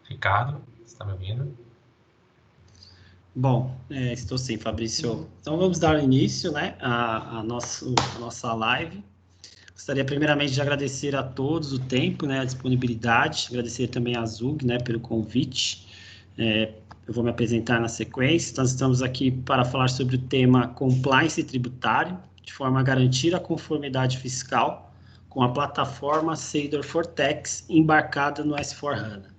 Ricardo, você está me ouvindo? Bom, estou sim, Fabrício. Então, vamos dar início, né, à nossa live. Gostaria primeiramente de agradecer a todos o tempo, né, a disponibilidade, agradecer também à ZUG, né, pelo convite. Eu vou me apresentar na sequência. Nós estamos aqui para falar sobre o tema compliance tributário, de forma a garantir a conformidade fiscal com a plataforma Seidor Fortex embarcada no S/4HANA.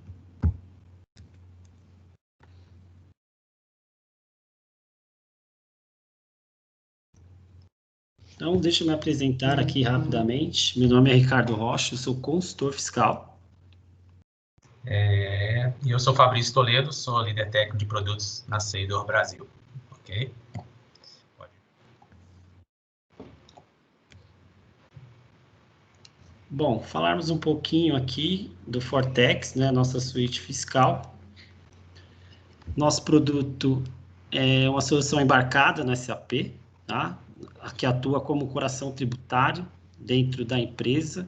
Então, deixa eu me apresentar aqui rapidamente. Meu nome é Ricardo Rocha, eu sou consultor fiscal. E eu sou Fabrício Toledo, sou líder técnico de produtos na Seidor Brasil. Ok? Pode. Bom, falarmos um pouquinho aqui do Fortex, né, nossa suíte fiscal. Nosso produto é uma solução embarcada no SAP, tá? Que atua como coração tributário dentro da empresa,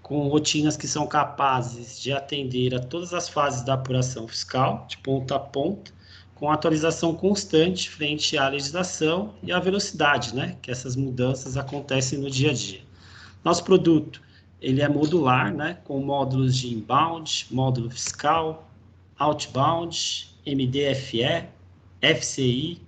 com rotinas que são capazes de atender a todas as fases da apuração fiscal, de ponta a ponta, com atualização constante frente à legislação e à velocidade, né, que essas mudanças acontecem no dia a dia. Nosso produto, ele é modular, né, com módulos de inbound, módulo fiscal, outbound, MDFE, FCI,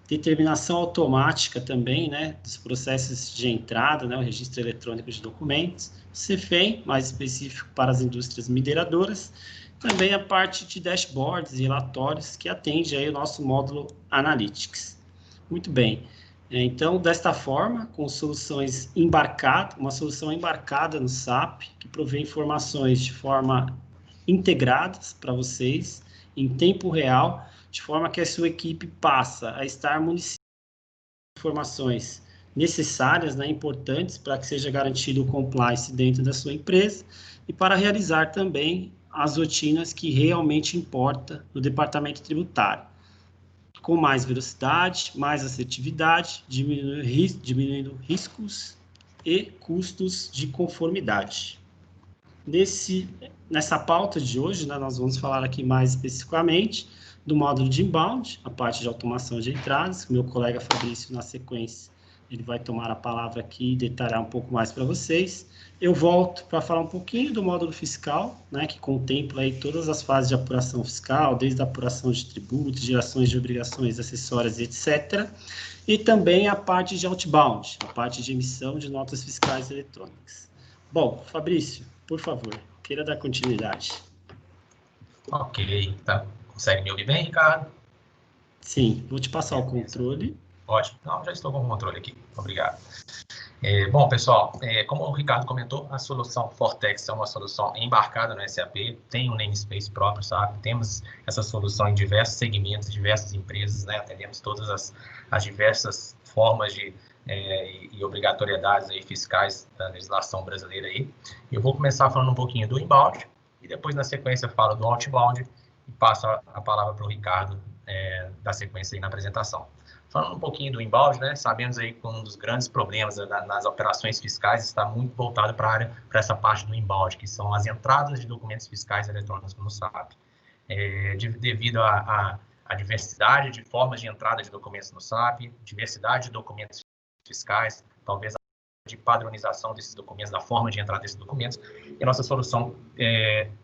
determinação automática também, né, dos processos de entrada, né, o registro eletrônico de documentos, CEFEM, mais específico para as indústrias mineradoras, também a parte de dashboards e relatórios que atende aí o nosso módulo Analytics. Muito bem. Então, desta forma, com soluções embarcadas, uma solução embarcada no SAP, que provê informações de forma integradas para vocês, em tempo real, de forma que a sua equipe passa a estar municiada de informações necessárias, né, importantes, para que seja garantido o compliance dentro da sua empresa e para realizar também as rotinas que realmente importam no departamento tributário, com mais velocidade, mais assertividade, diminuindo riscos e custos de conformidade. Nessa pauta de hoje, né, nós vamos falar aqui mais especificamente do módulo de inbound, a parte de automação de entradas, que meu colega Fabrício, na sequência, ele vai tomar a palavra aqui e detalhar um pouco mais para vocês. Eu volto para falar um pouquinho do módulo fiscal, né, que contempla aí todas as fases de apuração fiscal, desde a apuração de tributos, gerações de obrigações acessórias, etc. E também a parte de outbound, a parte de emissão de notas fiscais eletrônicas. Bom, Fabrício, por favor, queira dar continuidade. Ok, tá. Consegue me ouvir bem, Ricardo? Sim, vou te passar o controle. Ótimo. Não, já estou com o controle aqui. Obrigado. Bom, pessoal, como o Ricardo comentou, a solução Fortex é uma solução embarcada no SAP, tem um namespace próprio, sabe? Temos essa solução em diversos segmentos, diversas empresas, né? Atendemos todas as diversas formas e obrigatoriedades aí fiscais da legislação brasileira aí. Eu vou começar falando um pouquinho do inbound e depois, na sequência, falo do outbound e passo a palavra para o Ricardo da sequência aí na apresentação. Falando um pouquinho do inbound, né, sabemos aí que um dos grandes problemas nas operações fiscais está muito voltado para essa parte do inbound, que são as entradas de documentos fiscais eletrônicos no SAP. Devido à diversidade de formas de entrada de documentos no SAP, diversidade de documentos fiscais, talvez de padronização desses documentos, da forma de entrada desses documentos, e a nossa solução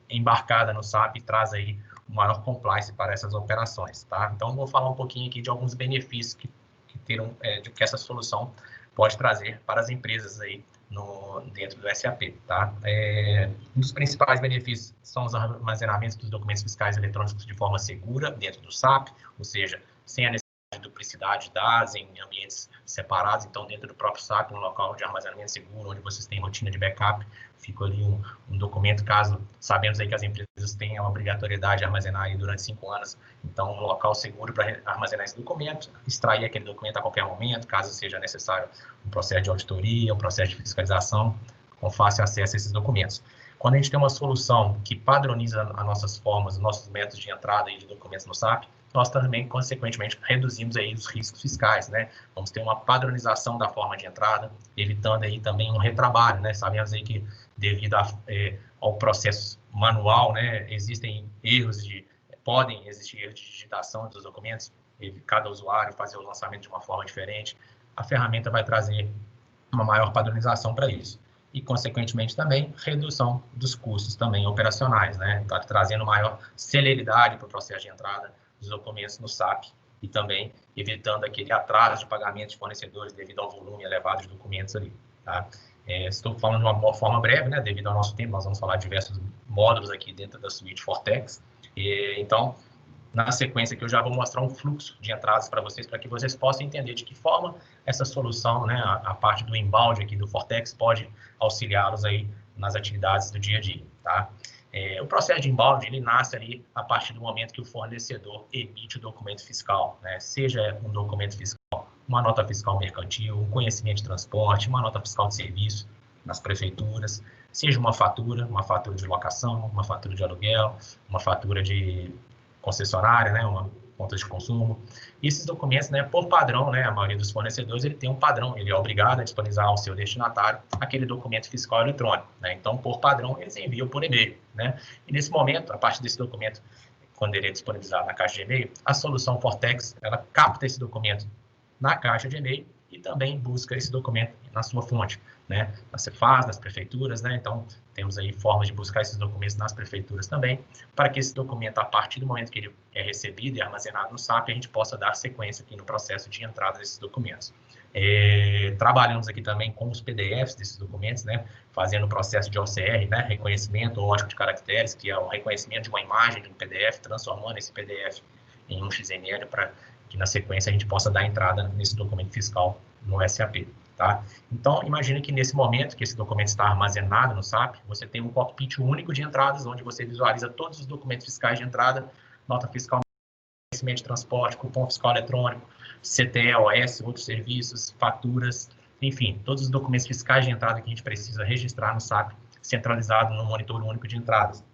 embarcada no SAP traz aí um maior compliance para essas operações, tá? Então, vou falar um pouquinho aqui de alguns benefícios que essa solução pode trazer para as empresas aí dentro do SAP, tá? Um dos principais benefícios são os armazenamentos dos documentos fiscais eletrônicos de forma segura dentro do SAP, ou seja, sem a necessidade de duplicidade de dados em ambientes separados, então dentro do próprio SAP, um local de armazenamento seguro, onde vocês têm rotina de backup, fica ali um documento, caso sabemos aí que as empresas têm a obrigatoriedade de armazenar aí durante 5 anos, então um local seguro para armazenar esse documento, extrair aquele documento a qualquer momento, caso seja necessário um processo de auditoria, um processo de fiscalização, com fácil acesso a esses documentos. Quando a gente tem uma solução que padroniza as nossas formas, os nossos métodos de entrada aí de documentos no SAP, nós também, consequentemente, reduzimos aí os riscos fiscais, né? Vamos ter uma padronização da forma de entrada, evitando aí também um retrabalho, né? Sabemos aí que, devido ao processo manual, né? Podem existir erros de digitação dos documentos, e cada usuário fazer o lançamento de uma forma diferente. A ferramenta vai trazer uma maior padronização para isso. E, consequentemente, também redução dos custos também operacionais, né? Tá trazendo maior celeridade para o processo de entrada dos documentos no SAP e também evitando aquele atraso de pagamento de fornecedores devido ao volume elevado de documentos ali, tá? Estou falando de uma forma breve, né? Devido ao nosso tempo, nós vamos falar de diversos módulos aqui dentro da suite Fortex. Então, na sequência aqui, eu já vou mostrar um fluxo de entradas para que vocês possam entender de que forma essa solução, né, a parte do inbound aqui do Fortex pode auxiliá-los aí nas atividades do dia a dia, tá? O processo de inbound, ele nasce ali a partir do momento que o fornecedor emite o documento fiscal, né? Seja um documento fiscal, uma nota fiscal mercantil, um conhecimento de transporte, uma nota fiscal de serviço nas prefeituras, seja uma fatura de locação, uma fatura de aluguel, uma fatura de concessionária, né, uma conta de consumo. E esses documentos, né, por padrão, né, a maioria dos fornecedores, ele tem um padrão, ele é obrigado a disponibilizar ao seu destinatário aquele documento fiscal eletrônico, né? Então, por padrão, eles enviam por e-mail, né? E nesse momento, a partir desse documento, quando ele é disponibilizado na caixa de e-mail, a solução Fortex, ela capta esse documento na caixa de e-mail e também busca esse documento na sua fonte, né? Na Cefaz, nas prefeituras, né? Então, temos aí formas de buscar esses documentos nas prefeituras também, para que esse documento, a partir do momento que ele é recebido e armazenado no SAP, a gente possa dar sequência aqui no processo de entrada desses documentos. Trabalhamos aqui também com os PDFs desses documentos, né? Fazendo o processo de OCR, né? Reconhecimento lógico de caracteres, que é o reconhecimento de uma imagem de um PDF, transformando esse PDF em um XML para que na sequência a gente possa dar entrada nesse documento fiscal no SAP, tá? Então, imagine que nesse momento que esse documento está armazenado no SAP, você tem um cockpit único de entradas, onde você visualiza todos os documentos fiscais de entrada, nota fiscal, conhecimento de transporte, cupom fiscal eletrônico, CTE, OS, outros serviços, faturas, enfim, todos os documentos fiscais de entrada que a gente precisa registrar no SAP, centralizado no monitor único de entradas.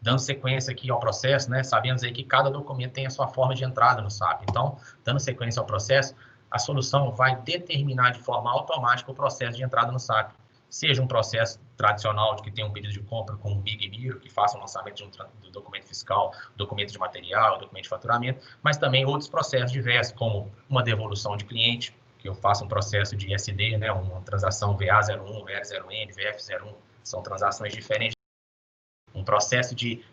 Dando sequência aqui ao processo, né, sabemos aí que cada documento tem a sua forma de entrada no SAP. Então, dando sequência ao processo, a solução vai determinar de forma automática o processo de entrada no SAP. Seja um processo tradicional de que tem um pedido de compra com um Big Miro, que faça o lançamento do documento fiscal, documento de material, documento de faturamento, mas também outros processos diversos, como uma devolução de cliente, que eu faça um processo de SD, né, uma transação VA01, VR0N, VF01, são transações diferentes. Um processo de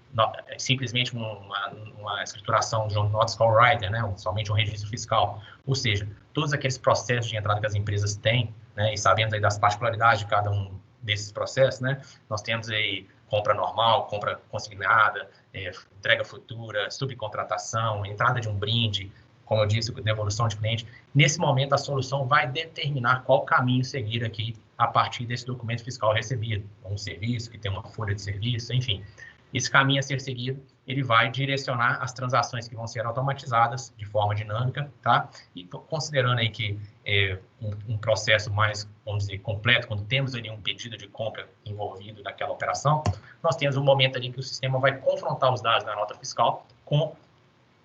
simplesmente uma escrituração de um not score writer, né, somente um registro fiscal. Ou seja, todos aqueles processos de entrada que as empresas têm, né, e sabendo aí das particularidades de cada um desses processos, né, nós temos aí compra normal, compra consignada, entrega futura, subcontratação, entrada de um brinde, como eu disse, devolução de cliente. Nesse momento, a solução vai determinar qual caminho seguir aqui a partir desse documento fiscal recebido, um serviço que tem uma folha de serviço, enfim. Esse caminho a ser seguido, ele vai direcionar as transações que vão ser automatizadas de forma dinâmica, tá? E considerando aí que um processo mais, vamos dizer, completo, quando temos ali um pedido de compra envolvido naquela operação, nós temos um momento ali que o sistema vai confrontar os dados da nota fiscal com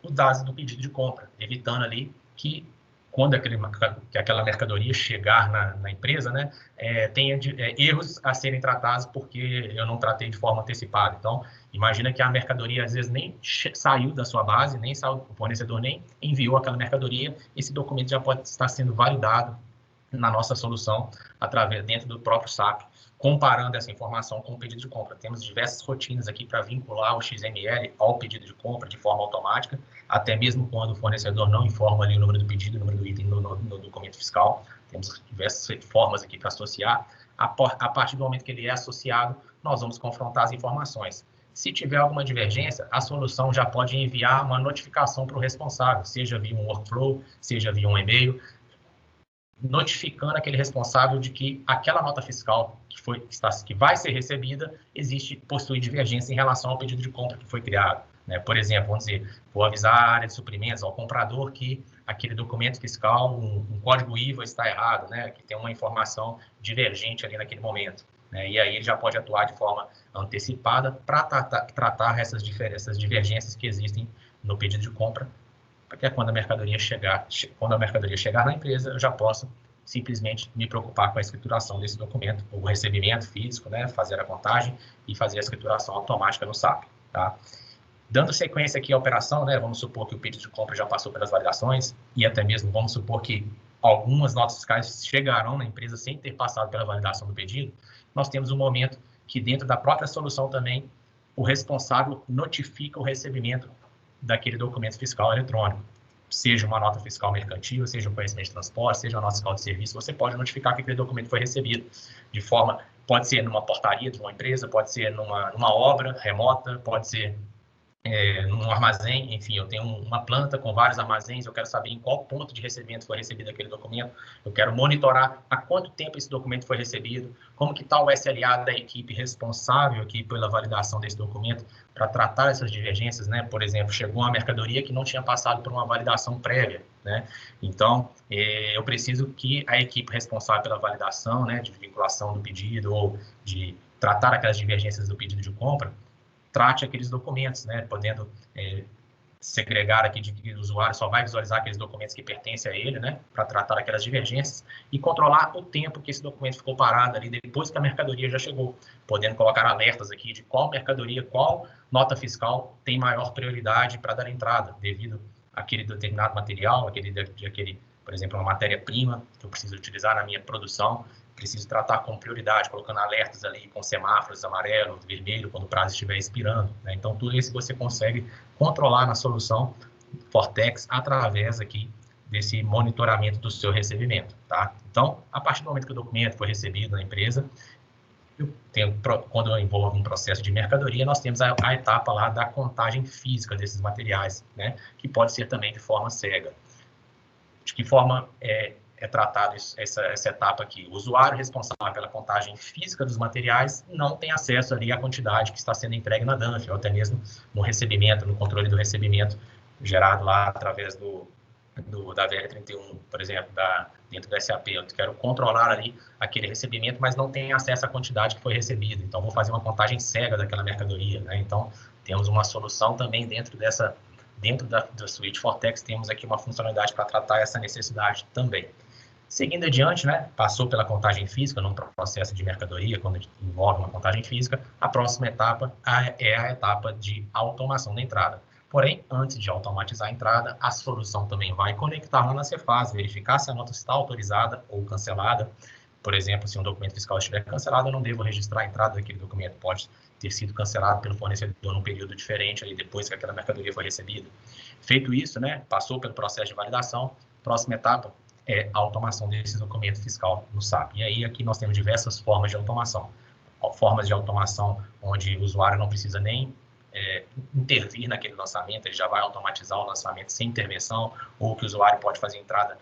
os dados do pedido de compra, evitando ali que quando aquela mercadoria chegar na empresa, né, tenha erros a serem tratados porque eu não tratei de forma antecipada. Então, imagina que a mercadoria às vezes nem saiu da sua base, nem saiu, o fornecedor nem enviou aquela mercadoria, esse documento já pode estar sendo validado na nossa solução dentro do próprio SAP, comparando essa informação com o pedido de compra. Temos diversas rotinas aqui para vincular o XML ao pedido de compra de forma automática, até mesmo quando o fornecedor não informa ali o número do pedido, o número do item no documento fiscal. Temos diversas formas aqui para associar. A partir do momento que ele é associado, nós vamos confrontar as informações. Se tiver alguma divergência, a solução já pode enviar uma notificação para o responsável, seja via um workflow, seja via um e-mail, notificando aquele responsável de que aquela nota fiscal que vai ser recebida possui divergência em relação ao pedido de compra que foi criado, né? Por exemplo, vamos dizer, vou avisar a área de suprimentos, ao comprador, que aquele documento fiscal, um código IVA está errado, né? Que tem uma informação divergente ali naquele momento, né? E aí ele já pode atuar de forma antecipada para tratar essas divergências que existem no pedido de compra, porque quando a mercadoria chegar na empresa, eu já posso simplesmente me preocupar com a escrituração desse documento, o recebimento físico, né, fazer a contagem e fazer a escrituração automática no SAP, tá? Dando sequência aqui à operação, né, vamos supor que o pedido de compra já passou pelas validações e até mesmo vamos supor que algumas notas fiscais chegarão na empresa sem ter passado pela validação do pedido, nós temos um momento que dentro da própria solução também o responsável notifica o recebimento daquele documento fiscal eletrônico. Seja uma nota fiscal mercantil, seja um conhecimento de transporte, seja uma nota fiscal de serviço, você pode notificar que aquele documento foi recebido de forma, pode ser numa portaria de uma empresa, pode ser numa obra remota, pode ser num armazém, enfim, eu tenho uma planta com vários armazéns, eu quero saber em qual ponto de recebimento foi recebido aquele documento, eu quero monitorar há quanto tempo esse documento foi recebido, como que está o SLA da equipe responsável aqui pela validação desse documento, para tratar essas divergências, né? Por exemplo, chegou uma mercadoria que não tinha passado por uma validação prévia, né? Então, eu preciso que a equipe responsável pela validação, né, de vinculação do pedido ou de tratar aquelas divergências do pedido de compra, trate aqueles documentos, né, podendo segregar aqui de que o usuário só vai visualizar aqueles documentos que pertencem a ele, né, para tratar aquelas divergências e controlar o tempo que esse documento ficou parado ali depois que a mercadoria já chegou, podendo colocar alertas aqui de qual mercadoria, qual nota fiscal tem maior prioridade para dar entrada, devido àquele determinado material, aquele, por exemplo, uma matéria-prima que eu preciso utilizar na minha produção, preciso tratar com prioridade, colocando alertas ali com semáforos amarelo, vermelho, quando o prazo estiver expirando, né? Então, tudo isso você consegue controlar na solução Fortex através aqui desse monitoramento do seu recebimento, tá? Então, a partir do momento que o documento foi recebido na empresa, quando envolve um processo de mercadoria, nós temos a etapa lá da contagem física desses materiais, né? Que pode ser também de forma cega. De que forma é tratado essa etapa aqui? O usuário responsável pela contagem física dos materiais não tem acesso ali à quantidade que está sendo entregue na DANF, ou até mesmo no recebimento, no controle do recebimento gerado lá através da VR31, por exemplo, dentro do SAP. Eu quero controlar ali aquele recebimento, mas não tenho acesso à quantidade que foi recebida. Então, vou fazer uma contagem cega daquela mercadoria, né? Então, temos uma solução também dentro da suite Fortex, temos aqui uma funcionalidade para tratar essa necessidade também. Seguindo adiante, né, passou pela contagem física, num processo de mercadoria, quando envolve uma contagem física, a próxima etapa é a etapa de automação da entrada. Porém, antes de automatizar a entrada, a solução também vai conectar lá na Cefaz, verificar se a nota está autorizada ou cancelada. Por exemplo, se um documento fiscal estiver cancelado, eu não devo registrar a entrada daquele documento, pode ter sido cancelado pelo fornecedor num período diferente, aí depois que aquela mercadoria foi recebida. Feito isso, né, passou pelo processo de validação, próxima etapa é a automação desse documento fiscal no SAP. E aí aqui nós temos diversas formas de automação. Formas de automação onde o usuário não precisa nem intervir naquele lançamento, ele já vai automatizar o lançamento sem intervenção, ou que o usuário pode fazer entrada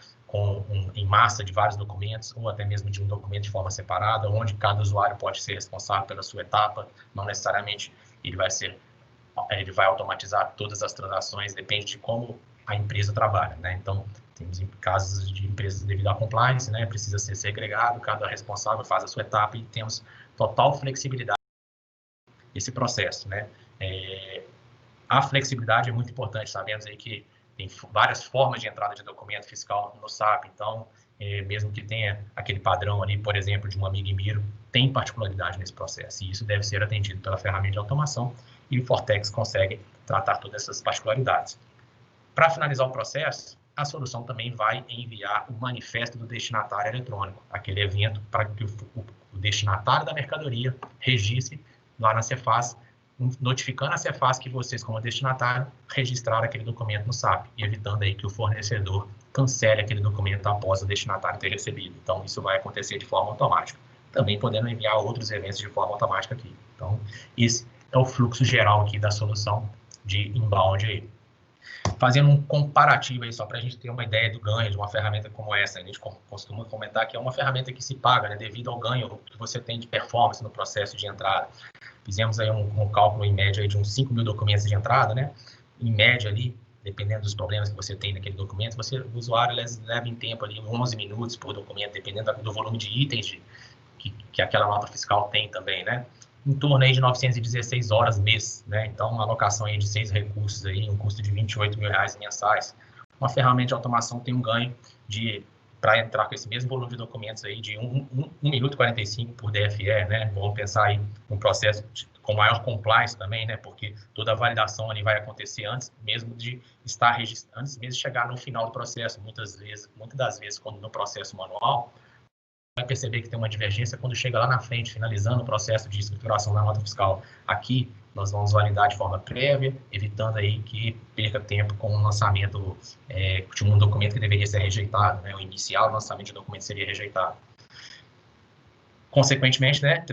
em massa de vários documentos, ou até mesmo de um documento de forma separada, onde cada usuário pode ser responsável pela sua etapa, não necessariamente ele vai automatizar todas as transações, depende de como a empresa trabalha, né? Então, temos casos de empresas devido à compliance, né? Precisa ser segregado, cada responsável faz a sua etapa e temos total flexibilidade nesse processo, né? A flexibilidade é muito importante, sabemos aí que tem várias formas de entrada de documento fiscal no SAP, então, mesmo que tenha aquele padrão ali, por exemplo, de um Amigo tem particularidade nesse processo, e isso deve ser atendido pela ferramenta de automação, e o Fortex consegue tratar todas essas particularidades. Para finalizar o processo, a solução também vai enviar o manifesto do destinatário eletrônico, aquele evento para que o destinatário da mercadoria registre lá na Cefaz, notificando a Cefaz que vocês, como destinatário, registraram aquele documento no SAP, e evitando aí que o fornecedor cancele aquele documento após o destinatário ter recebido. Então, isso vai acontecer de forma automática. Também podendo enviar outros eventos de forma automática aqui. Então, esse é o fluxo geral aqui da solução de inbound aí. Fazendo um comparativo aí, só para a gente ter uma ideia do ganho de uma ferramenta como essa, a gente costuma comentar que é uma ferramenta que se paga, né, devido ao ganho que você tem de performance no processo de entrada. Fizemos aí um cálculo em média aí de uns 5 mil documentos de entrada, né? Em média ali, dependendo dos problemas que você tem naquele documento, o usuário leva em tempo ali 11 minutos por documento, dependendo do volume de itens que aquela nota fiscal tem também, né? Em torno aí de 916 horas mês, né? Então, uma alocação aí de 6 recursos aí, um custo de R$28 mil mensais. Uma ferramenta de automação tem um ganho de para entrar com esse mesmo volume de documentos aí de 1 minuto e 45 por DFE, né? Vamos pensar aí num processo com maior compliance também, né? Porque toda a validação ali vai acontecer antes mesmo de estar registrado, antes mesmo de chegar no final do processo. Muitas das vezes, quando no processo manual, vai perceber que tem uma divergência quando chega lá na frente, finalizando o processo de escrituração da nota fiscal. Aqui, nós vamos validar de forma prévia, evitando aí que perca tempo com o lançamento de um documento que deveria ser rejeitado, né? O inicial lançamento de documento seria rejeitado. Consequentemente, né,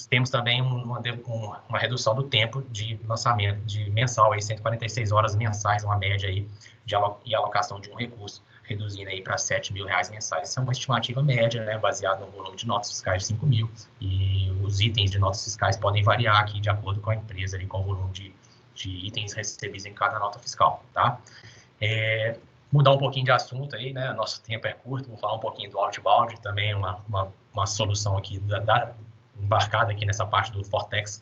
temos também uma redução do tempo de lançamento, de mensal, aí, 146 horas mensais, uma média aí de alocação de um recurso, reduzindo aí para R$7 mil mensais. Isso é uma estimativa média, né, baseada no volume de notas fiscais de 5 mil, e os itens de notas fiscais podem variar aqui de acordo com a empresa, ali, com o volume de itens recebidos em cada nota fiscal, tá? Mudar um pouquinho de assunto aí, né? Nosso tempo é curto, vou falar um pouquinho do outbound, também uma solução aqui embarcada aqui nessa parte do Fortex,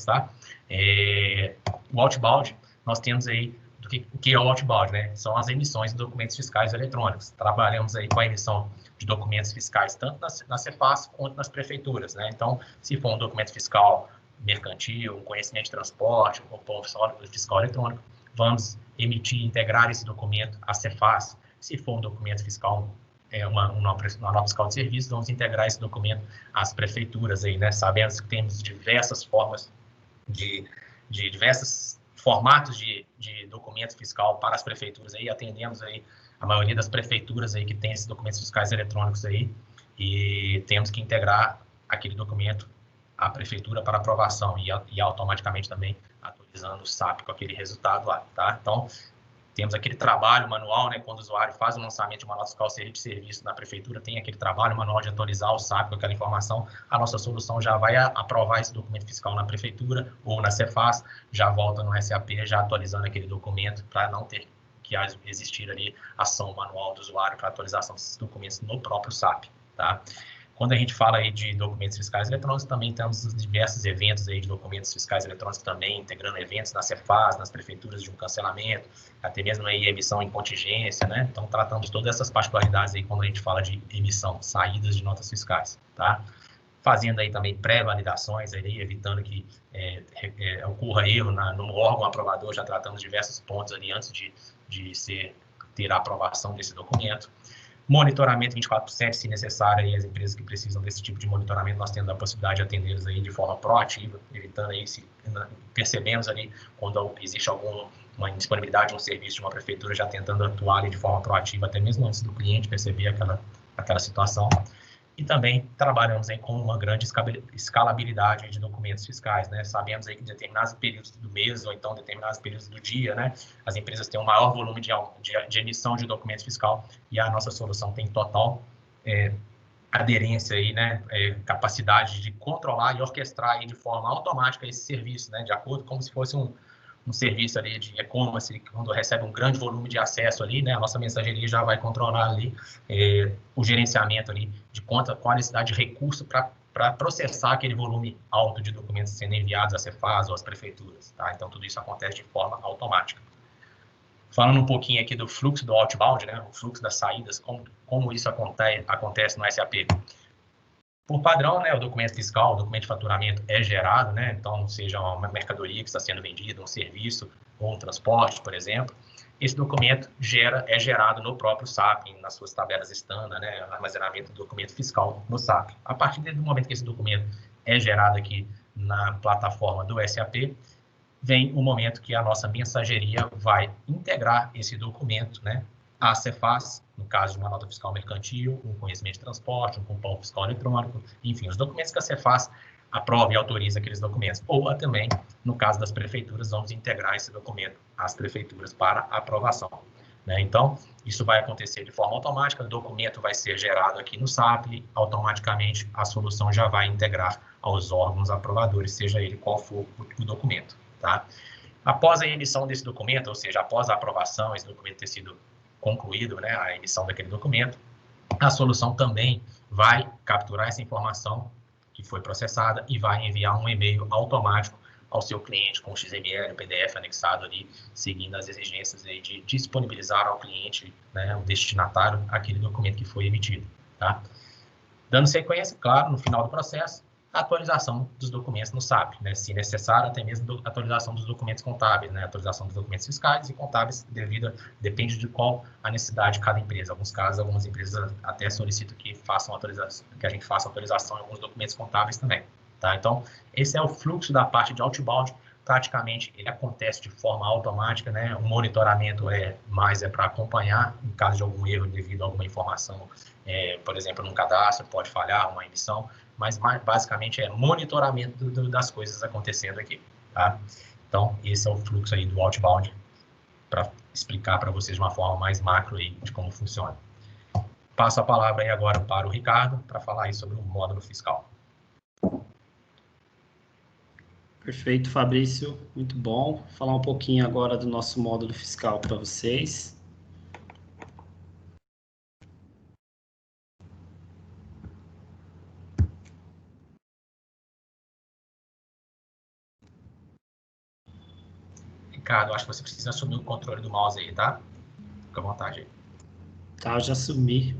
tá? O outbound, nós temos aí, o que é o outbound, né? São as emissões de documentos fiscais eletrônicos. Trabalhamos aí com a emissão de documentos fiscais, tanto na Cefaz quanto nas prefeituras, né? Então, se for um documento fiscal mercantil, um conhecimento de transporte, um fiscal eletrônico, vamos integrar esse documento à Cefaz. Se for um documento fiscal, uma nota fiscal de serviço, vamos integrar esse documento às prefeituras aí, né? Sabemos que temos diversas formas diversos formatos de documento fiscal para as prefeituras aí, atendemos aí a maioria das prefeituras aí que tem esses documentos fiscais eletrônicos aí, e temos que integrar aquele documento à prefeitura para aprovação e automaticamente também atualizando o SAP com aquele resultado lá, tá? Então, temos aquele trabalho manual, né, quando o usuário faz o lançamento de uma nota fiscal de serviço na prefeitura, tem aquele trabalho manual de atualizar o SAP com aquela informação, a nossa solução já vai aprovar esse documento fiscal na prefeitura ou na Cefaz, já volta no SAP, já atualizando aquele documento para não ter que existir ali ação manual do usuário para atualização desses documentos no próprio SAP, tá? Quando a gente fala aí de documentos fiscais eletrônicos, também temos diversos eventos aí de documentos fiscais eletrônicos também, integrando eventos na Cefaz, nas prefeituras de um cancelamento, até mesmo aí emissão em contingência, né? Então, tratamos todas essas particularidades aí quando a gente fala de emissão, saídas de notas fiscais, tá? Fazendo aí também pré-validações, aí, evitando que ocorra erro no órgão aprovador, já tratamos diversos pontos ali antes de ter a aprovação desse documento. Monitoramento 24/7, se necessário, aí as empresas que precisam desse tipo de monitoramento, nós temos a possibilidade de atendê-los aí de forma proativa, evitando aí, se percebemos ali, quando existe alguma indisponibilidade de um serviço de uma prefeitura, já tentando atuar ali de forma proativa, até mesmo antes do cliente perceber aquela situação. E também trabalhamos aí com uma grande escalabilidade de documentos fiscais, né? Sabemos aí que em determinados períodos do mês ou então determinados períodos do dia, né, as empresas têm um maior volume de emissão de documento fiscal e a nossa solução tem total aderência aí, né, capacidade de controlar e orquestrar aí de forma automática esse serviço, né, de acordo como se fosse um serviço ali de e-commerce, quando recebe um grande volume de acesso ali, né, a nossa mensageria já vai controlar ali o gerenciamento ali de qual a necessidade de recurso para processar aquele volume alto de documentos sendo enviados à Cefaz ou às prefeituras, tá? Então, tudo isso acontece de forma automática. Falando um pouquinho aqui do fluxo do outbound, né, o fluxo das saídas, como isso acontece no SAP. Por padrão, né, o documento fiscal, o documento de faturamento é gerado, né, então, seja uma mercadoria que está sendo vendida, um serviço ou um transporte, por exemplo, esse documento é gerado no próprio SAP, nas suas tabelas standard, né, armazenamento do documento fiscal no SAP. A partir do momento que esse documento é gerado aqui na plataforma do SAP, vem o momento que a nossa mensageria vai integrar esse documento, né, à Cefaz, no caso de uma nota fiscal mercantil, um conhecimento de transporte, um cupom fiscal eletrônico, enfim, os documentos que a Cefaz aprova e autoriza aqueles documentos. Ou também, no caso das prefeituras, vamos integrar esse documento às prefeituras para aprovação, né? Então, isso vai acontecer de forma automática, o documento vai ser gerado aqui no SAP, automaticamente a solução já vai integrar aos órgãos aprovadores, seja ele qual for o documento, tá? Após a emissão desse documento, ou seja, após a aprovação, esse documento ter sido concluído, né, a emissão daquele documento, a solução também vai capturar essa informação que foi processada e vai enviar um e-mail automático ao seu cliente com XML, PDF anexado ali, seguindo as exigências aí de disponibilizar ao cliente, né, o destinatário, aquele documento que foi emitido, tá? Dando sequência, claro, no final do processo, a atualização dos documentos no SAP, né? Se necessário, até mesmo a atualização dos documentos contábeis, né? A atualização dos documentos fiscais e contábeis, depende de qual a necessidade de cada empresa. Em alguns casos, algumas empresas até solicitam que a gente faça atualização em alguns documentos contábeis também, tá? Então, esse é o fluxo da parte de outbound. Praticamente, ele acontece de forma automática, né? O monitoramento é para acompanhar, em caso de algum erro devido a alguma informação, por exemplo, num cadastro, pode falhar uma emissão, mas basicamente é monitoramento das coisas acontecendo aqui, tá? Então, esse é o fluxo aí do outbound, para explicar para vocês de uma forma mais macro aí de como funciona. Passo a palavra aí agora para o Ricardo, para falar aí sobre o módulo fiscal. Perfeito, Fabrício, muito bom. Vou falar um pouquinho agora do nosso módulo fiscal para vocês. Ricardo, acho que você precisa assumir o controle do mouse aí, tá? Fica à vontade aí. Tá, eu já assumi.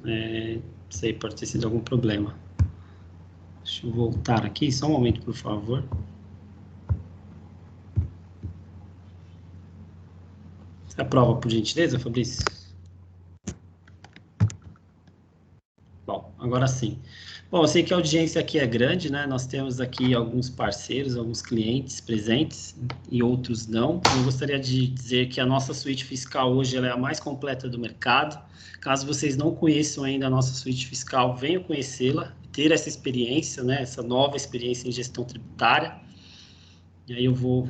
Não sei, pode ter sido algum problema. Deixa eu voltar aqui, só um momento, por favor. Você aprova, por gentileza, Fabrício? Bom, agora sim. Bom, eu sei que a audiência aqui é grande, né? Nós temos aqui alguns parceiros, alguns clientes presentes e outros não. Eu gostaria de dizer que a nossa suíte fiscal hoje ela é a mais completa do mercado. Caso vocês não conheçam ainda a nossa suíte fiscal, venham conhecê-la, ter essa experiência, né? Essa nova experiência em gestão tributária. E aí eu vou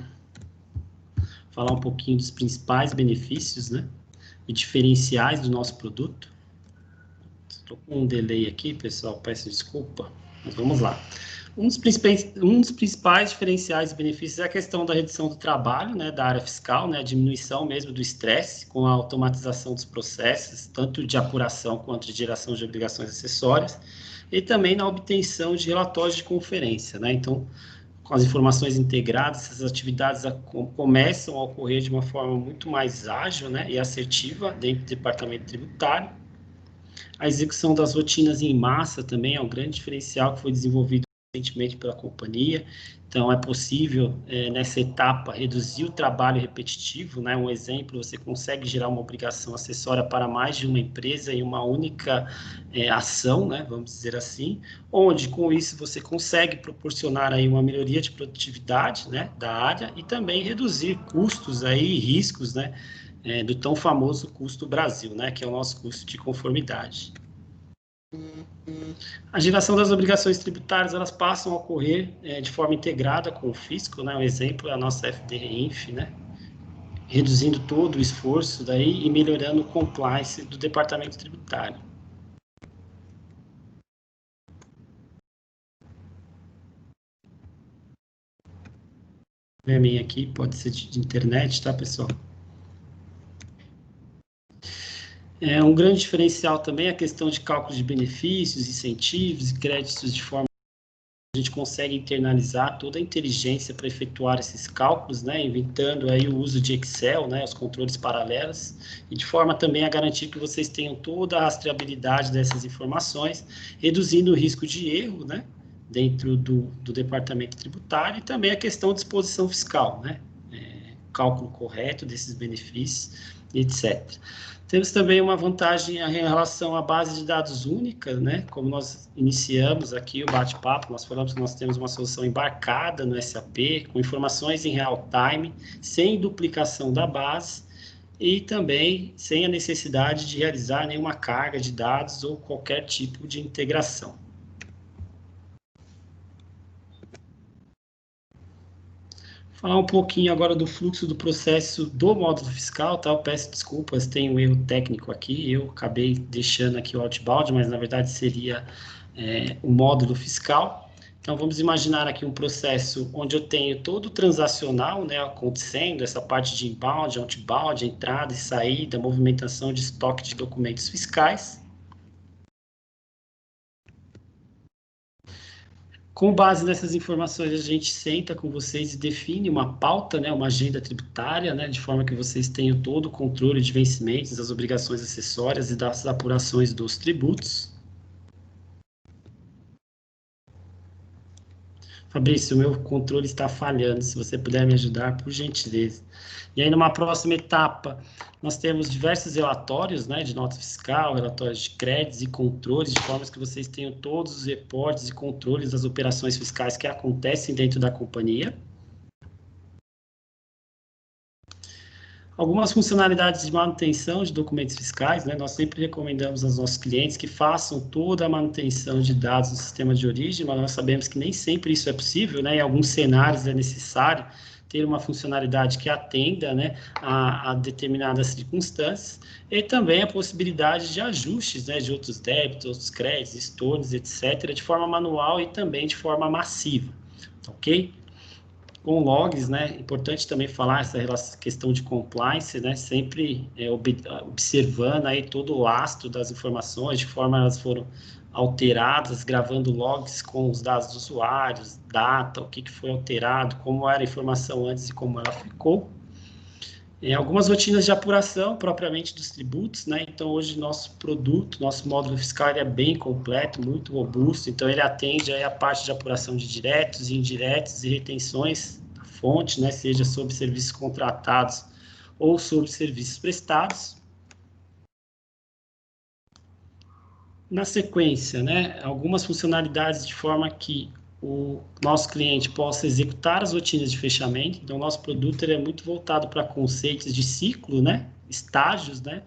falar um pouquinho dos principais benefícios, né? E diferenciais do nosso produto. Estou com um delay aqui, pessoal, peço desculpa, mas vamos lá. Um dos principais diferenciais e benefícios é a questão da redução do trabalho, né, da área fiscal, né, a diminuição mesmo do estresse com a automatização dos processos, tanto de apuração quanto de geração de obrigações acessórias, e também na obtenção de relatórios de conferência, né, então, com as informações integradas, essas atividades começam a ocorrer de uma forma muito mais ágil, né, e assertiva dentro do departamento tributário. A execução das rotinas em massa também é um grande diferencial que foi desenvolvido recentemente pela companhia. Então, é possível, nessa etapa, reduzir o trabalho repetitivo, né? Um exemplo, você consegue gerar uma obrigação acessória para mais de uma empresa em uma única ação, né? Vamos dizer assim, onde, com isso, você consegue proporcionar aí uma melhoria de produtividade, né? Da área e também reduzir custos aí, riscos, né? Do tão famoso custo Brasil, né, que é o nosso custo de conformidade. A geração das obrigações tributárias, elas passam a ocorrer de forma integrada com o fisco, né, um exemplo é a nossa FDRINF, né, reduzindo todo o esforço daí e melhorando o compliance do departamento tributário. Vermelho aqui, pode ser de internet, tá, pessoal? Um grande diferencial também é a questão de cálculo de benefícios, incentivos e créditos de forma que a gente consegue internalizar toda a inteligência para efetuar esses cálculos, né, inventando aí o uso de Excel, né, os controles paralelos, e de forma também a garantir que vocês tenham toda a rastreabilidade dessas informações, reduzindo o risco de erro, né, dentro do departamento tributário, e também a questão de exposição fiscal, né, cálculo correto desses benefícios, etc. Temos também uma vantagem em relação à base de dados única, né? Como nós iniciamos aqui o bate-papo, nós falamos que nós temos uma solução embarcada no SAP, com informações em real time, sem duplicação da base e também sem a necessidade de realizar nenhuma carga de dados ou qualquer tipo de integração. Falar um pouquinho agora do fluxo do processo do módulo fiscal, tá? Eu peço desculpas, tem um erro técnico aqui, eu acabei deixando aqui o outbound, mas na verdade seria o módulo fiscal. Então, vamos imaginar aqui um processo onde eu tenho todo o transacional, né, acontecendo, essa parte de inbound, outbound, entrada e saída, movimentação de estoque de documentos fiscais. Com base nessas informações, a gente senta com vocês e define uma pauta, né, uma agenda tributária, né, de forma que vocês tenham todo o controle de vencimentos, das obrigações acessórias e das apurações dos tributos. Fabrício, o meu controle está falhando, se você puder me ajudar, por gentileza. E aí, numa próxima etapa, nós temos diversos relatórios, né, de nota fiscal, relatórios de créditos e controles, de forma que vocês tenham todos os reportes e controles das operações fiscais que acontecem dentro da companhia. Algumas funcionalidades de manutenção de documentos fiscais, né? Nós sempre recomendamos aos nossos clientes que façam toda a manutenção de dados no sistema de origem, mas nós sabemos que nem sempre isso é possível, né? Em alguns cenários é necessário ter uma funcionalidade que atenda, né, a determinadas circunstâncias, e também a possibilidade de ajustes, né, de outros débitos, outros créditos, estornos, etc., de forma manual e também de forma massiva, ok? Com logs, né, importante também falar essa questão de compliance, né, sempre observando aí todo o lastro das informações, de forma elas foram alteradas, gravando logs com os dados dos usuários, data, o que foi alterado, como era a informação antes e como ela ficou. Algumas rotinas de apuração, propriamente dos tributos, né? Então, hoje, nosso produto, nosso módulo fiscal, ele é bem completo, muito robusto. Então, ele atende aí a parte de apuração de diretos e indiretos e retenções da fonte, né? Seja sobre serviços contratados ou sobre serviços prestados. Na sequência, né? Algumas funcionalidades de forma que o nosso cliente possa executar as rotinas de fechamento. Então, o nosso produto ele é muito voltado para conceitos de ciclo, né? Estágios, né?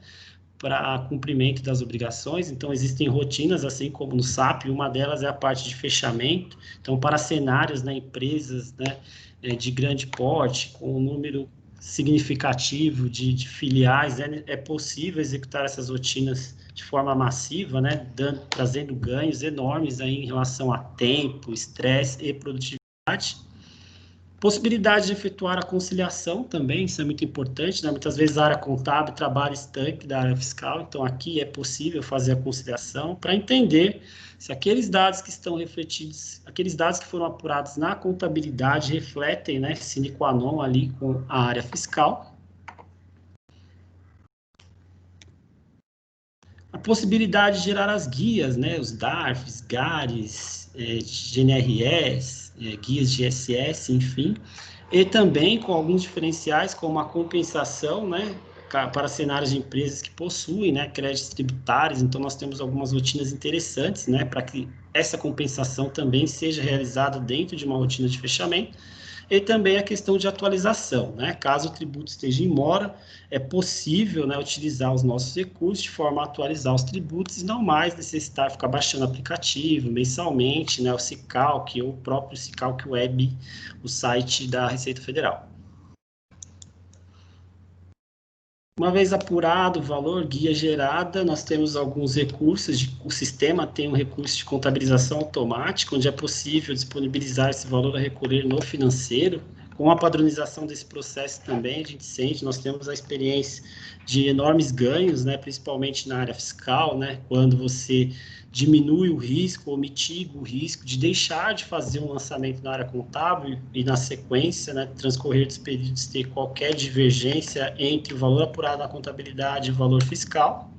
Para cumprimento das obrigações. Então, existem rotinas, assim como no SAP, uma delas é a parte de fechamento. Então, para cenários, né? Empresas, né? De grande porte, com um número significativo de filiais, é possível executar essas rotinas de forma massiva, né, trazendo ganhos enormes aí em relação a tempo, estresse e produtividade. Possibilidade de efetuar a conciliação também, isso é muito importante, né? Muitas vezes a área contábil trabalha estanque da área fiscal, então aqui é possível fazer a conciliação para entender se aqueles dados que estão refletidos, aqueles dados que foram apurados na contabilidade refletem, né, sine qua non ali com a área fiscal. A possibilidade de gerar as guias, né, os DARFs, GARES, GNRS, guias de SS, enfim, e também com alguns diferenciais, como a compensação, né, para cenários de empresas que possuem, né, créditos tributários. Então, nós temos algumas rotinas interessantes, né, para que essa compensação também seja realizada dentro de uma rotina de fechamento. E também a questão de atualização, né? Caso o tributo esteja em mora, é possível, né, utilizar os nossos recursos de forma a atualizar os tributos e não mais necessitar ficar baixando aplicativo mensalmente, né, o Cicalc ou o próprio Cicalc Web, o site da Receita Federal. Uma vez apurado o valor, guia gerada, nós temos alguns recursos, o sistema tem um recurso de contabilização automática, onde é possível disponibilizar esse valor a recolher no financeiro. Com a padronização desse processo também, a gente sente, nós temos a experiência de enormes ganhos, né, principalmente na área fiscal, né, quando você diminui o risco ou mitiga o risco de deixar de fazer um lançamento na área contábil e, na sequência, né, transcorrer dos períodos, ter qualquer divergência entre o valor apurado na contabilidade e o valor fiscal.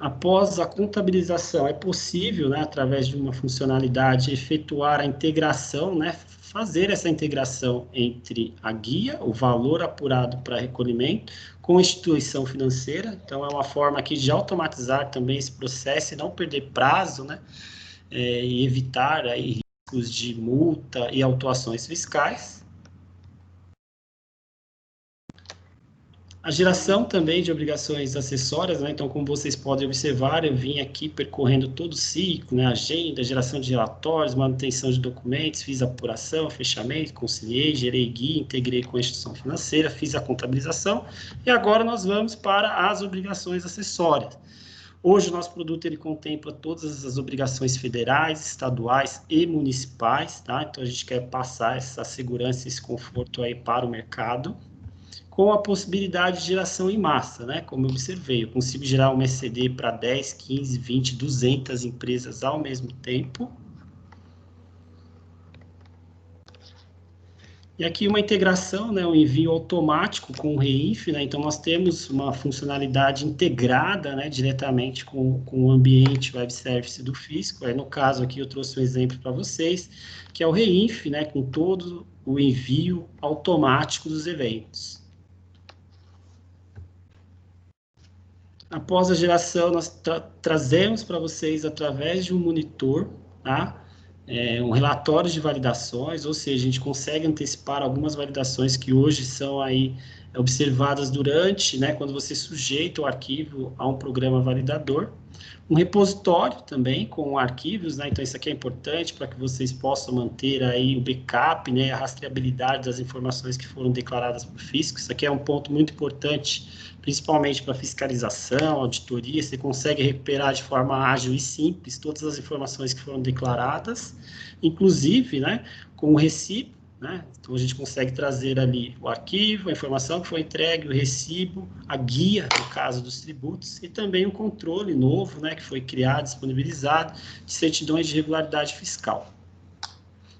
Após a contabilização, é possível, né, através de uma funcionalidade, efetuar a integração, né, fazer essa integração entre a guia, o valor apurado para recolhimento, com a instituição financeira. Então, é uma forma aqui de automatizar também esse processo e não perder prazo, né, e evitar aí riscos de multa e autuações fiscais. A geração também de obrigações acessórias, né? Então, como vocês podem observar, eu vim aqui percorrendo todo o ciclo, né? Agenda, geração de relatórios, manutenção de documentos, fiz apuração, fechamento, conciliei, gerei guia, integrei com a instituição financeira, fiz a contabilização e agora nós vamos para as obrigações acessórias. Hoje, o nosso produto ele contempla todas as obrigações federais, estaduais e municipais, tá? Então, a gente quer passar essa segurança e esse conforto aí para o mercado. com a possibilidade de geração em massa, né? Como eu observei, eu consigo gerar uma ECD para 10, 15, 20, 200 empresas ao mesmo tempo. E aqui uma integração, né, um envio automático com o Reinf, né, então nós temos uma funcionalidade integrada, né, diretamente com o ambiente web service do Fisco. Aí, no caso aqui eu trouxe um exemplo para vocês, que é o Reinf, né, com todo o envio automático dos eventos. Após a geração, nós trazemos para vocês, através de um monitor, tá? Um relatório de validações, ou seja, a gente consegue antecipar algumas validações que hoje são aí observadas durante, né, quando você sujeita o arquivo a um programa validador. Um repositório também com arquivos, né, então isso aqui é importante para que vocês possam manter aí o backup, né, a rastreabilidade das informações que foram declaradas por fisco. Isso aqui é um ponto muito importante, principalmente para fiscalização, auditoria. Você consegue recuperar de forma ágil e simples todas as informações que foram declaradas, inclusive, né, com o recibo, né? Então a gente consegue trazer ali o arquivo, a informação que foi entregue, o recibo, a guia, no caso dos tributos, e também o controle novo, né, que foi criado, disponibilizado, de certidões de regularidade fiscal.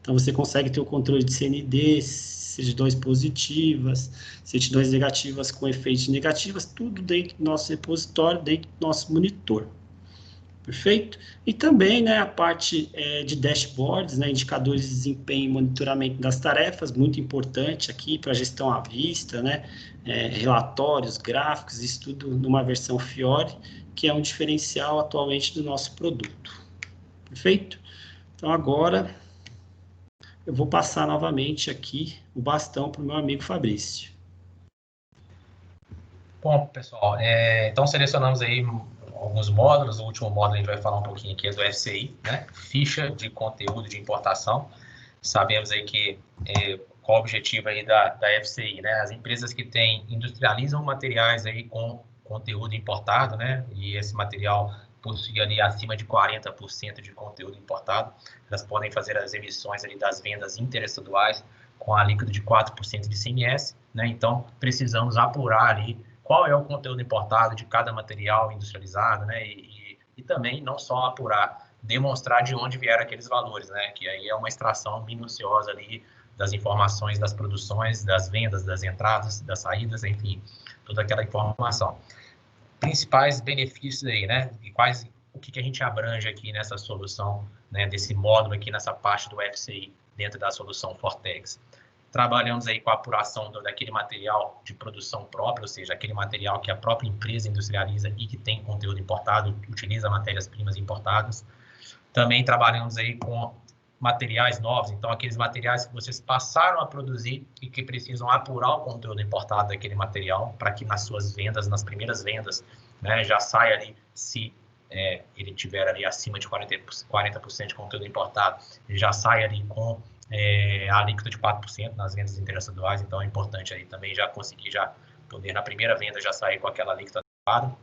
Então você consegue ter o controle de CND, certidões positivas, certidões negativas com efeitos negativas, tudo dentro do nosso repositório, dentro do nosso monitor. Perfeito? E também, né, a parte de dashboards, né, indicadores de desempenho e monitoramento das tarefas, muito importante aqui para a gestão à vista, né, relatórios, gráficos, isso tudo numa versão Fiori, que é um diferencial atualmente do nosso produto. Perfeito? Então, agora eu vou passar novamente aqui o bastão para o meu amigo Fabrício. Bom, pessoal, então selecionamos aí alguns módulos. O último módulo a gente vai falar um pouquinho aqui é do FCI, né? Ficha de conteúdo de importação. Sabemos aí que qual o objetivo aí da FCI, né? As empresas que industrializam materiais aí com conteúdo importado, né? E esse material possui ali acima de 40% de conteúdo importado, elas podem fazer as emissões ali das vendas interestaduais com a alíquota de 4% de ICMS, né? Então, precisamos apurar ali qual é o conteúdo importado de cada material industrializado, né? E também não só apurar, demonstrar de onde vieram aqueles valores, né? Que aí é uma extração minuciosa ali das informações das produções, das vendas, das entradas, das saídas, enfim, toda aquela informação. Principais benefícios aí, né? E o que a gente abrange aqui nessa solução, né? Desse módulo aqui nessa parte do FCI dentro da solução Fortex. Trabalhamos aí com a apuração daquele material de produção própria, ou seja, aquele material que a própria empresa industrializa e que tem conteúdo importado, utiliza matérias-primas importadas. Também trabalhamos aí com materiais novos, então aqueles materiais que vocês passaram a produzir e que precisam apurar o conteúdo importado daquele material para que nas suas vendas, nas primeiras vendas, né, já saia ali, se ele tiver ali acima de 40% de conteúdo importado, já saia ali com a alíquota de 4% nas vendas interestaduais, então é importante aí também já conseguir poder na primeira venda já sair com aquela alíquota adequada.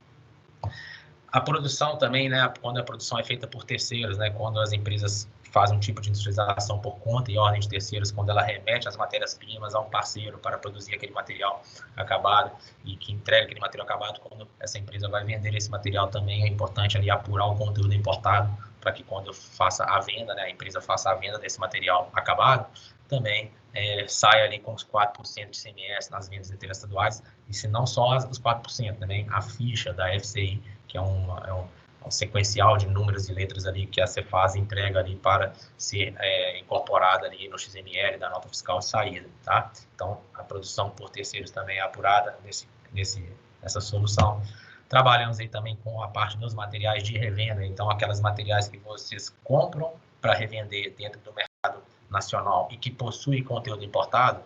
A produção também, né, quando a produção é feita por terceiros, né, quando as empresas fazem um tipo de industrialização por conta e ordem de terceiros, quando ela remete as matérias-primas a um parceiro para produzir aquele material acabado e que entrega aquele material acabado, quando essa empresa vai vender esse material também é importante ali apurar o conteúdo importado para que quando faça a venda, né, a empresa faça a venda desse material acabado, também saia ali com os 4% de ICMS nas vendas interestaduais, e se não só os 4%, também a ficha da FCI, que é um sequencial de números e letras ali que a Cefaz entrega ali para ser incorporada ali no XML da nota fiscal de saída, tá? Então, a produção por terceiros também é apurada nessa solução. Trabalhamos aí também com a parte dos materiais de revenda, então aquelas materiais que vocês compram para revender dentro do mercado nacional e que possui conteúdo importado,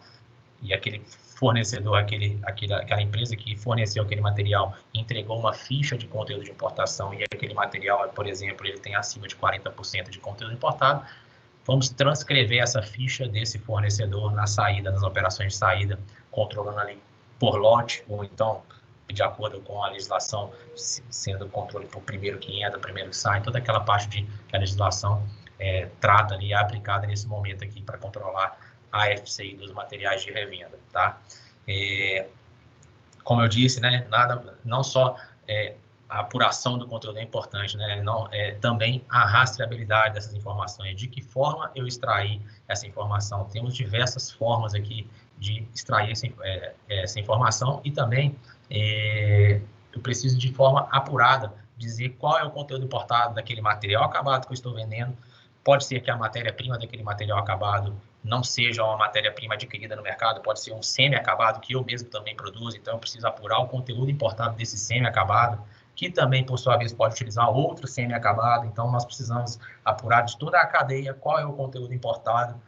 e aquele fornecedor, aquela empresa que forneceu aquele material entregou uma ficha de conteúdo de importação e aquele material, por exemplo, ele tem acima de 40% de conteúdo importado, vamos transcrever essa ficha desse fornecedor na saída, nas operações de saída, controlando ali por lote, ou então de acordo com a legislação, sendo controle por primeiro que entra, primeiro que sai, toda aquela parte que a legislação trata ali, é aplicada nesse momento aqui para controlar a FCI dos materiais de revenda, tá? como eu disse, né, não só a apuração do conteúdo é importante, né, também a rastreabilidade dessas informações, de que forma eu extrair essa informação. Temos diversas formas aqui de extrair essa informação e também eu preciso de forma apurada dizer qual é o conteúdo importado daquele material acabado que eu estou vendendo. Pode ser que a matéria-prima daquele material acabado não seja uma matéria-prima adquirida no mercado, pode ser um semi-acabado que eu mesmo também produzo, então eu preciso apurar o conteúdo importado desse semi-acabado, que também, por sua vez, pode utilizar outro semi-acabado, então nós precisamos apurar de toda a cadeia qual é o conteúdo importado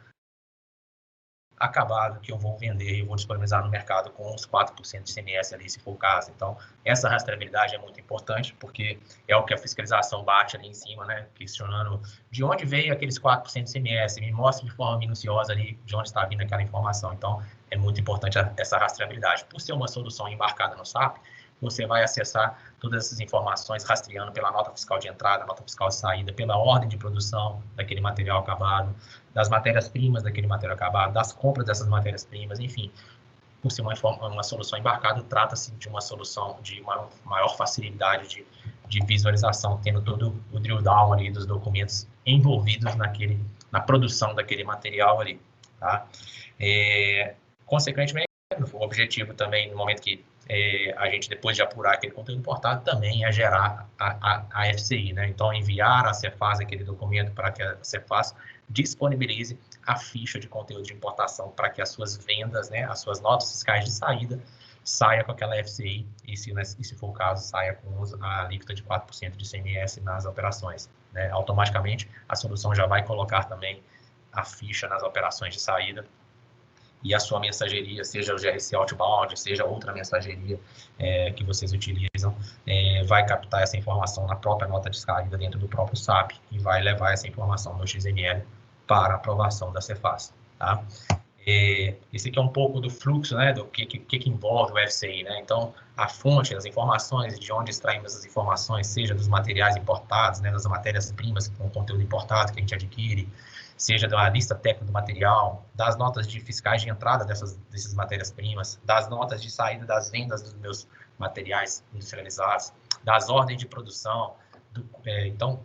acabado que eu vou vender e vou disponibilizar no mercado com uns 4% de ICMS ali, se for o caso. Então, essa rastreabilidade é muito importante, porque é o que a fiscalização bate ali em cima, né? Questionando de onde veio aqueles 4% de ICMS, me mostra de forma minuciosa ali de onde está vindo aquela informação. Então, é muito importante essa rastreabilidade. Por ser uma solução embarcada no SAP, você vai acessar todas essas informações rastreando pela nota fiscal de entrada, nota fiscal de saída, pela ordem de produção daquele material acabado, das matérias-primas daquele material acabado, das compras dessas matérias-primas, enfim. Por ser uma solução embarcada, trata-se de uma solução de uma maior facilidade de visualização, tendo todo o drill down ali dos documentos envolvidos na produção daquele material ali, tá? Consequentemente, o objetivo também, no momento que a gente, depois de apurar aquele conteúdo importado, também é gerar a FCI, né? Então, enviar a Cefaz aquele documento para que a Cefaz disponibilize a ficha de conteúdo de importação para que as suas vendas, né, as suas notas fiscais de saída, saia com aquela FCI e, se for o caso, saia com a alíquota de 4% de ICMS nas operações, né? Automaticamente, a solução já vai colocar também a ficha nas operações de saída e a sua mensageria, seja o GRC Outbound, seja outra mensageria que vocês utilizam, vai captar essa informação na própria nota de saída dentro do próprio SAP e vai levar essa informação no XML para aprovação da Cefaz, tá? Esse aqui é um pouco do fluxo, né, do que envolve o FCI, né? Então, a fonte, as informações, de onde extraímos essas informações, seja dos materiais importados, né, das matérias-primas com conteúdo importado que a gente adquire, seja da lista técnica do material, das notas de fiscais de entrada dessas matérias-primas, das notas de saída das vendas dos meus materiais industrializados, das ordens de produção. Então,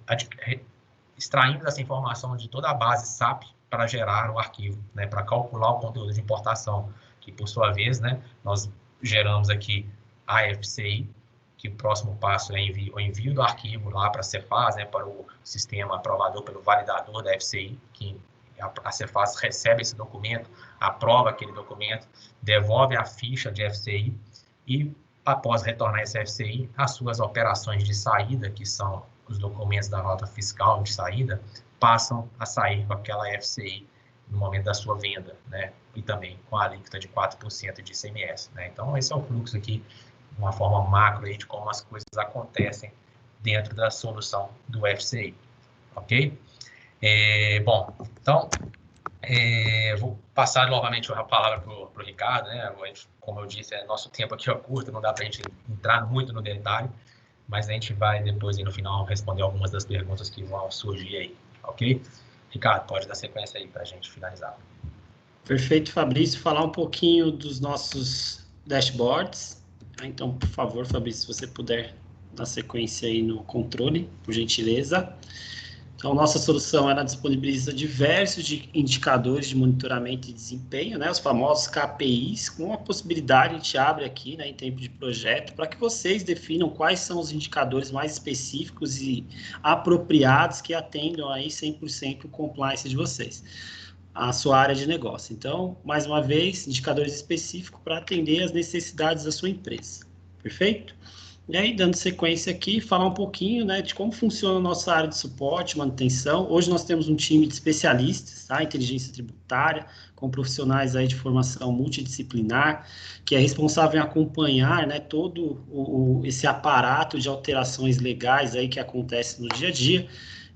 extraindo essa informação de toda a base SAP para gerar o arquivo, né, para calcular o conteúdo de importação, que, por sua vez, né, nós geramos aqui a FCI, que o próximo passo é o envio do arquivo lá para a Cefaz, né, para o sistema aprovador, pelo validador da FCI, que a Cefaz recebe esse documento, aprova aquele documento, devolve a ficha de FCI e, após retornar esse FCI, as suas operações de saída, que são os documentos da nota fiscal de saída, passam a sair com aquela FCI no momento da sua venda, né, e também com a alíquota de 4% de ICMS, né. Então, esse é o fluxo aqui, uma forma macro aí de como as coisas acontecem dentro da solução do FCI, ok? Bom, então, vou passar novamente a palavra para o Ricardo, né? Como eu disse, nosso tempo aqui é curto, não dá para a gente entrar muito no detalhe, mas a gente vai depois, aí, no final, responder algumas das perguntas que vão surgir aí, ok? Ricardo, pode dar sequência aí para a gente finalizar. Perfeito, Fabrício. Falar um pouquinho dos nossos dashboards. Então, por favor, Fabrício, se você puder dar sequência aí no controle, por gentileza. Então, nossa solução, ela disponibiliza diversos indicadores de monitoramento e desempenho, né, os famosos KPIs, com a possibilidade, a gente abre aqui, né, em tempo de projeto, para que vocês definam quais são os indicadores mais específicos e apropriados que atendam aí 100% o compliance de vocês, a sua área de negócio. Então, mais uma vez, indicadores específicos para atender as necessidades da sua empresa. Perfeito? E aí, dando sequência aqui, falar um pouquinho, né, de como funciona a nossa área de suporte, manutenção. Hoje nós temos um time de especialistas, tá? Inteligência tributária, com profissionais aí de formação multidisciplinar, que é responsável em acompanhar, né, todo esse aparato de alterações legais aí que acontece no dia a dia,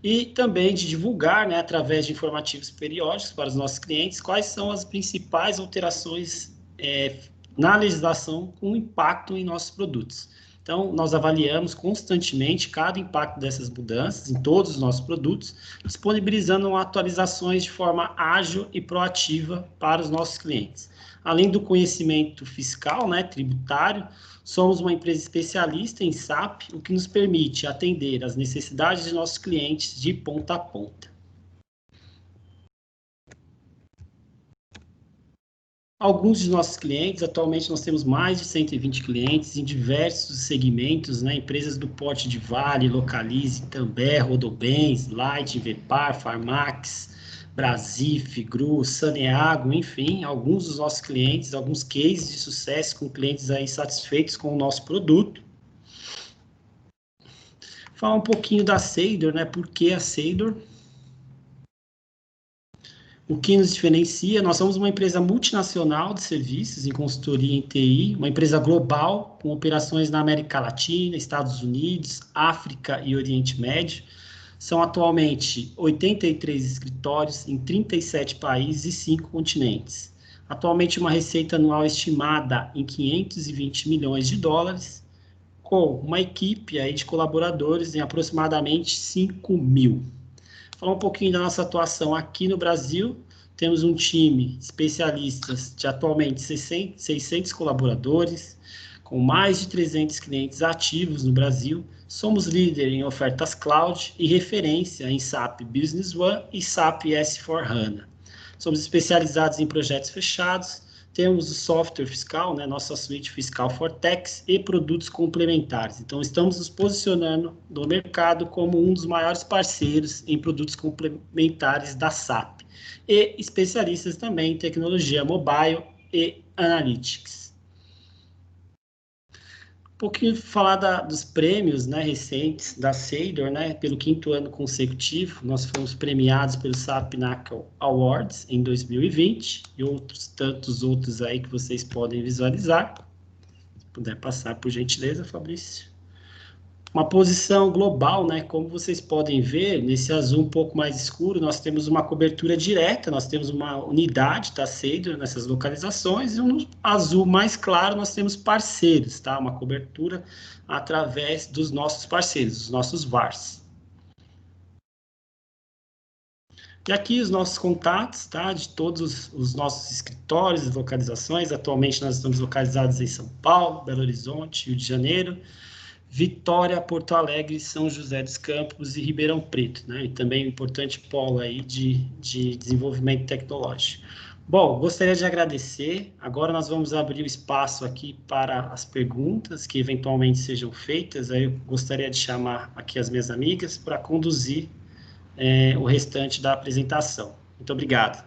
e também de divulgar, né, através de informativos periódicos para os nossos clientes, quais são as principais alterações na legislação com impacto em nossos produtos. Então, nós avaliamos constantemente cada impacto dessas mudanças em todos os nossos produtos, disponibilizando atualizações de forma ágil e proativa para os nossos clientes. Além do conhecimento fiscal, né, tributário, somos uma empresa especialista em SAP, o que nos permite atender às necessidades de nossos clientes de ponta a ponta. Alguns de nossos clientes, atualmente nós temos mais de 120 clientes em diversos segmentos, né? Empresas do porte de Vale, Localize, També, Rodobens, Light, Vepar, Farmax, Brasif, Gru, Saneago, enfim, alguns dos nossos clientes, alguns cases de sucesso com clientes aí satisfeitos com o nosso produto. Falar um pouquinho da Seidor, né? Por que a Seidor? O que nos diferencia, nós somos uma empresa multinacional de serviços em consultoria em TI, uma empresa global com operações na América Latina, Estados Unidos, África e Oriente Médio. São atualmente 83 escritórios em 37 países e 5 continentes. Atualmente uma receita anual estimada em 520 milhões de dólares, com uma equipe aí de colaboradores em aproximadamente 5 mil. Falar um pouquinho da nossa atuação aqui no Brasil. Temos um time de especialistas de atualmente 600 colaboradores, com mais de 300 clientes ativos no Brasil. Somos líder em ofertas cloud e referência em SAP Business One e SAP S/4HANA. Somos especializados em projetos fechados. Temos o software fiscal, né, nossa suíte fiscal Fortex e produtos complementares. Então, estamos nos posicionando no mercado como um dos maiores parceiros em produtos complementares da SAP. E especialistas também em tecnologia mobile e analytics. Um pouquinho falar dos prêmios, né, recentes da Seidor, né, pelo 5º ano consecutivo. Nós fomos premiados pelo SAP NACL Awards em 2020 e tantos outros aí que vocês podem visualizar. Se puder passar, por gentileza, Fabrício. Uma posição global, né, como vocês podem ver, nesse azul um pouco mais escuro, nós temos uma cobertura direta, nós temos uma unidade da Seidor nessas localizações, e no azul mais claro nós temos parceiros, tá? Uma cobertura através dos nossos parceiros, os nossos VARs. E aqui os nossos contatos, tá? De todos os nossos escritórios e localizações. Atualmente nós estamos localizados em São Paulo, Belo Horizonte, Rio de Janeiro, Vitória, Porto Alegre, São José dos Campos e Ribeirão Preto, né? E também um importante polo aí de desenvolvimento tecnológico. Bom, gostaria de agradecer. Agora nós vamos abrir o espaço aqui para as perguntas que eventualmente sejam feitas. Aí eu gostaria de chamar aqui as minhas amigas para conduzir o restante da apresentação. Muito obrigado.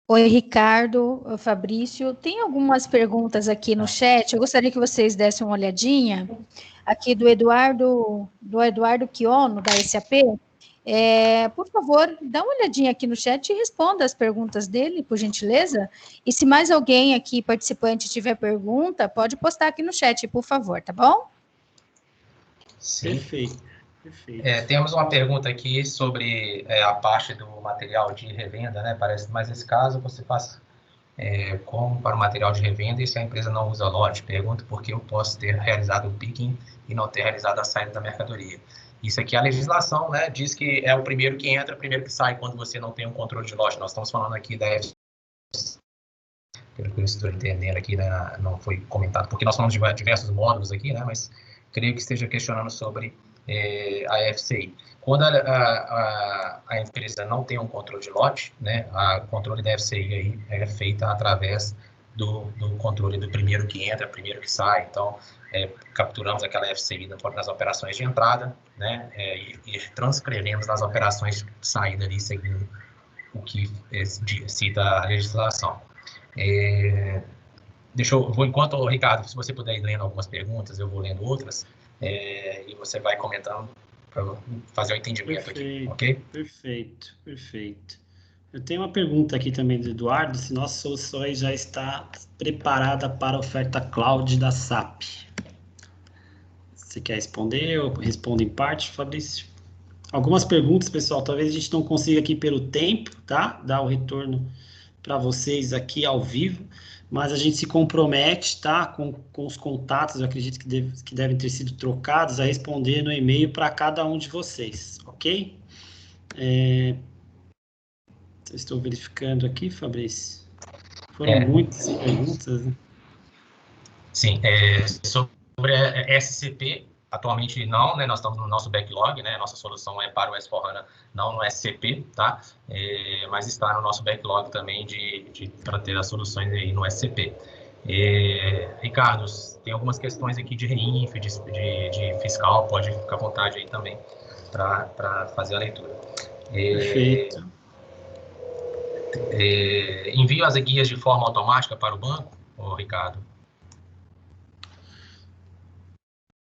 Oi, Ricardo, Fabrício. Tem algumas perguntas aqui no chat. Eu gostaria que vocês dessem uma olhadinha. Aqui do Eduardo Quiono, da SAP. Por favor, dá uma olhadinha aqui no chat e responda as perguntas dele, por gentileza. E se mais alguém aqui, participante, tiver pergunta, pode postar aqui no chat, por favor, tá bom? Sim. Perfeito. Temos uma pergunta aqui sobre a parte do material de revenda, né? Parece mais esse caso, você faz como para o material de revenda e se a empresa não usa lote? Pergunta por que eu posso ter realizado o picking e não ter realizado a saída da mercadoria. Isso aqui, a legislação, né, diz que é o primeiro que entra, o primeiro que sai quando você não tem um controle de lote. Nós estamos falando aqui da FCI, pelo que eu estou entendendo aqui, né, não foi comentado, porque nós falamos de diversos módulos aqui, né, mas creio que esteja questionando sobre a FCI. Quando a empresa não tem um controle de lote, né, a controle da FCI aí é feita através do controle do primeiro que entra, primeiro que sai. Então, capturamos aquela FCI nas operações de entrada, né, e transcrevemos nas operações de saída ali, seguindo o que cita a legislação. Enquanto, Ricardo, se você puder ir lendo algumas perguntas, eu vou lendo outras, e você vai comentando para fazer o entendimento aqui, ok? Perfeito. Eu tenho uma pergunta aqui também do Eduardo, se nossa solução já está preparada para a oferta cloud da SAP. Você quer responder? Eu respondo em parte, Fabrício? Algumas perguntas, pessoal, talvez a gente não consiga aqui pelo tempo, tá? Dar o retorno para vocês aqui ao vivo, mas a gente se compromete, tá? Com os contatos, eu acredito que devem ter sido trocados, a responder no e-mail para cada um de vocês, ok? Estou verificando aqui, Fabrício. Foram muitas perguntas, né? Sim, sobre a SCP, atualmente não, né? Nós estamos no nosso backlog, né? Nossa solução é para o S4HANA, não no SCP, tá? Mas está no nosso backlog também para ter as soluções aí no SCP. Ricardo, tem algumas questões aqui de REINF, de fiscal, pode ficar à vontade aí também para fazer a leitura. Perfeito. Envio as guias de forma automática para o banco, Ricardo?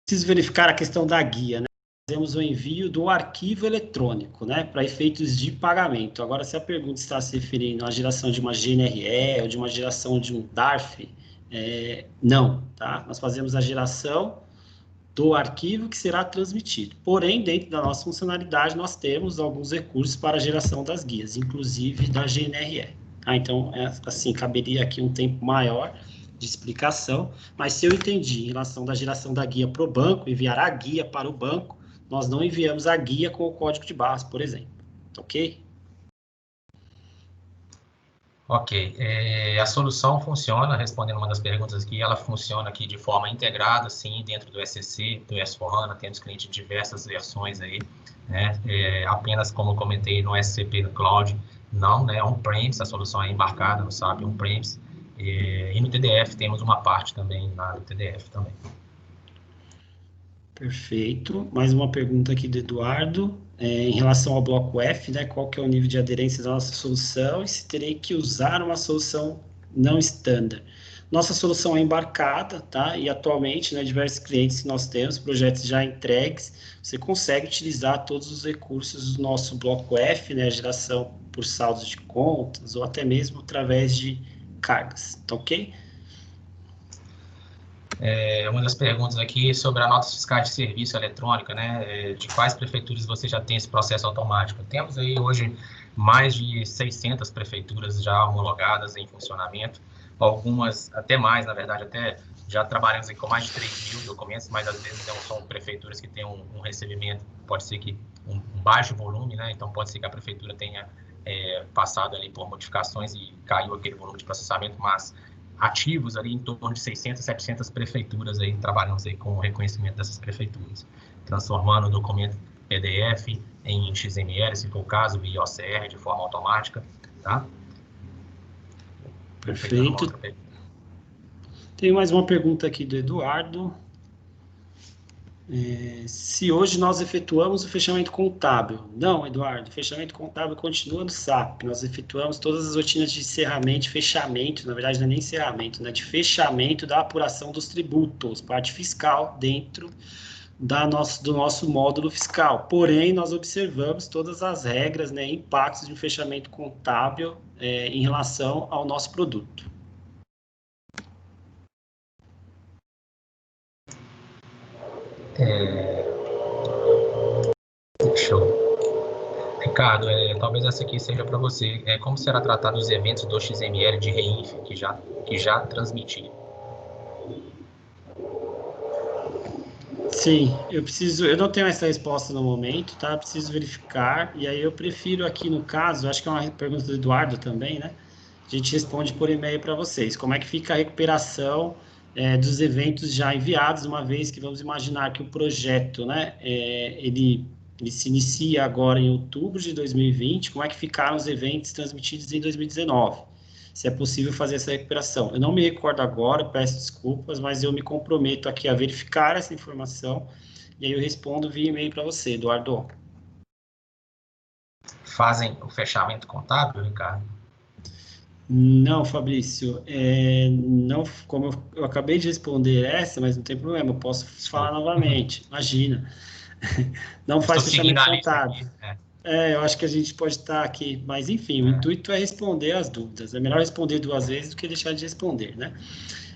Preciso verificar a questão da guia, né? Fazemos o envio do arquivo eletrônico, né, para efeitos de pagamento. Agora, se a pergunta está se referindo à geração de uma GNRE ou de uma geração de um DARF, não, tá? Nós fazemos a geração do arquivo que será transmitido. Porém, dentro da nossa funcionalidade, nós temos alguns recursos para a geração das guias, inclusive da GNRE. Tá? Então, assim, caberia aqui um tempo maior de explicação, mas se eu entendi em relação da geração da guia para o banco, enviar a guia para o banco, nós não enviamos a guia com o código de barras, por exemplo. Ok? Ok. A solução funciona, respondendo uma das perguntas aqui, ela funciona aqui de forma integrada, sim, dentro do SCC, do S4HANA, temos clientes de diversas versões aí, né? Apenas como eu comentei no SCP no Cloud, não, né? On-premise, a solução é embarcada no SAP On-premise, e no TDF temos uma parte também, no TDF também. Perfeito. Mais uma pergunta aqui do Eduardo. Em relação ao bloco F, né, qual que é o nível de aderência da nossa solução e se terei que usar uma solução não standard. Nossa solução é embarcada, tá? E atualmente, né, diversos clientes que nós temos, projetos já entregues, você consegue utilizar todos os recursos do nosso bloco F, né, a geração por saldos de contas ou até mesmo através de cargas, tá ok? Uma das perguntas aqui sobre a nota fiscal de serviço eletrônica, né? De quais prefeituras você já tem esse processo automático? Temos aí hoje mais de 600 prefeituras já homologadas em funcionamento, algumas até mais, na verdade, até já trabalhamos com mais de 3.000 documentos, mas às vezes não são prefeituras que têm um recebimento, pode ser que um baixo volume, né? Então pode ser que a prefeitura tenha passado ali por modificações e caiu aquele volume de processamento, mas ativos ali em torno de 600, 700 prefeituras aí, trabalhamos aí com o reconhecimento dessas prefeituras, transformando o documento PDF em XML, se for o caso, via OCR, de forma automática, tá? Perfeito. Tem mais uma pergunta aqui do Eduardo. Se hoje nós efetuamos o fechamento contábil. Não, Eduardo, o fechamento contábil continua no SAP. Nós efetuamos todas as rotinas de encerramento e fechamento, na verdade não é nem encerramento, né, de fechamento da apuração dos tributos, parte fiscal, dentro do nosso módulo fiscal. Porém, nós observamos todas as regras, né, impactos de um fechamento contábil em relação ao nosso produto. Show. Ricardo, talvez essa aqui seja para você. Como será tratado os eventos do XML de REINF que já transmiti? Sim, eu não tenho essa resposta no momento, tá? Preciso verificar, e aí eu prefiro aqui no caso, acho que é uma pergunta do Eduardo também, né? A gente responde por e-mail para vocês. Como é que fica a recuperação dos eventos já enviados, uma vez que vamos imaginar que o projeto, né, ele se inicia agora em outubro de 2020, como é que ficaram os eventos transmitidos em 2019? Se é possível fazer essa recuperação. Eu não me recordo agora, peço desculpas, mas eu me comprometo aqui a verificar essa informação e aí eu respondo via e-mail para você, Eduardo. Fazem o fechamento contábil, Ricardo? Não, Fabrício, não, como eu acabei de responder essa, mas não tem problema, eu posso falar novamente, imagina. Não faz fechamento contábil. Eu acho que a gente pode estar aqui, mas enfim, o intuito é responder as dúvidas. É melhor responder 2 vezes do que deixar de responder, né?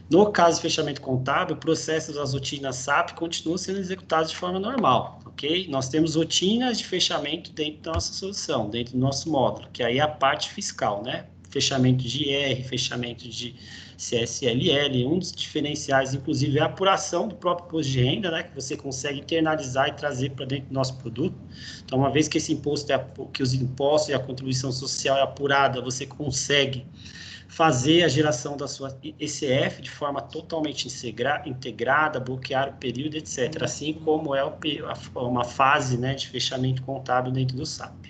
No caso de fechamento contábil, o processo das rotinas SAP continua sendo executado de forma normal, ok? Nós temos rotinas de fechamento dentro da nossa solução, dentro do nosso módulo, que aí é a parte fiscal, né? Fechamento de IR, fechamento de CSLL, um dos diferenciais, inclusive, é a apuração do próprio imposto de renda, né? Que você consegue internalizar e trazer para dentro do nosso produto. Então, uma vez que esse imposto, que os impostos e a contribuição social é apurada, você consegue fazer a geração da sua ECF de forma totalmente integrada, bloquear o período, etc. Assim como é uma fase, né, de fechamento contábil dentro do SAP.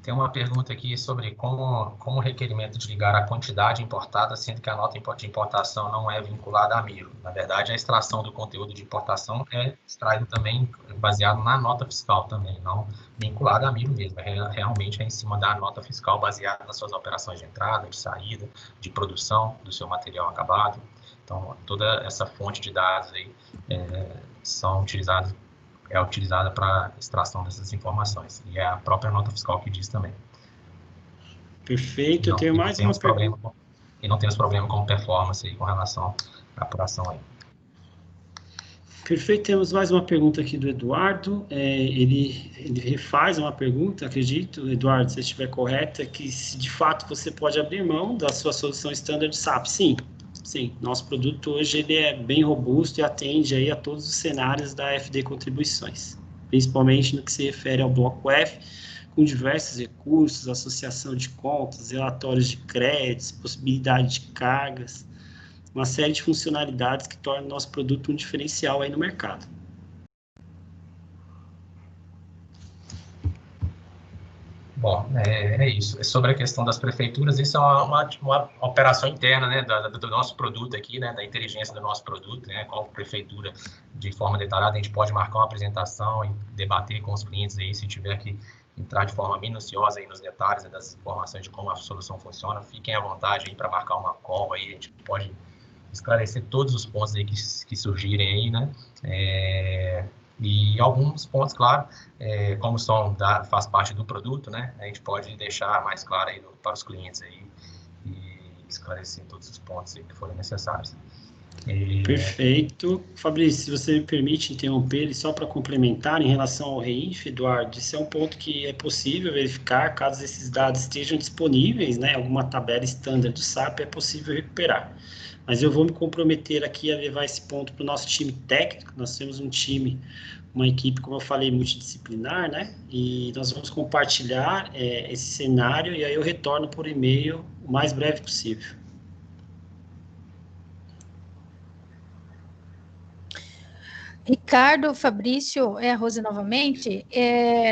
Tem uma pergunta aqui sobre como o requerimento de ligar a quantidade importada, sendo que a nota de importação não é vinculada a MIRO. Na verdade, a extração do conteúdo de importação é extraído também baseado na nota fiscal também, não vinculada a MIRO mesmo. Realmente é em cima da nota fiscal baseada nas suas operações de entrada, de saída, de produção do seu material acabado. Então, toda essa fonte de dados aí é utilizada para extração dessas informações. E é a própria nota fiscal que diz também. Perfeito, eu tenho mais uma pergunta. E não temos problema com performance aí, com relação à apuração aí. Perfeito, temos mais uma pergunta aqui do Eduardo. Ele refaz uma pergunta, acredito, Eduardo, se estiver correta, que se de fato você pode abrir mão da sua solução standard SAP. Sim, nosso produto hoje ele é bem robusto e atende aí a todos os cenários da FD Contribuições, principalmente no que se refere ao bloco F, com diversos recursos, associação de contas, relatórios de créditos, possibilidade de cargas, uma série de funcionalidades que tornam o nosso produto um diferencial aí no mercado. Bom, é isso. Sobre a questão das prefeituras, isso é uma operação interna, né, do nosso produto aqui, né, da inteligência do nosso produto, né, qual prefeitura, de forma detalhada, a gente pode marcar uma apresentação e debater com os clientes aí, se tiver que entrar de forma minuciosa aí nos detalhes, né, das informações de como a solução funciona, fiquem à vontade aí para marcar uma call aí, a gente pode esclarecer todos os pontos aí que surgirem aí, né, e alguns pontos, claro, como faz parte do produto, né? A gente pode deixar mais claro aí para os clientes aí e esclarecer todos os pontos aí que forem necessários. Perfeito. Fabrício, se você me permite interromper ele só para complementar em relação ao REINF, Eduardo, esse é um ponto que é possível verificar, caso esses dados estejam disponíveis, né? Alguma tabela standard do SAP é possível recuperar. Mas eu vou me comprometer aqui a levar esse ponto para o nosso time técnico. Nós temos uma equipe, como eu falei, multidisciplinar, né? E nós vamos compartilhar esse cenário e aí eu retorno por e-mail o mais breve possível. Ricardo, Fabrício, a Rose novamente.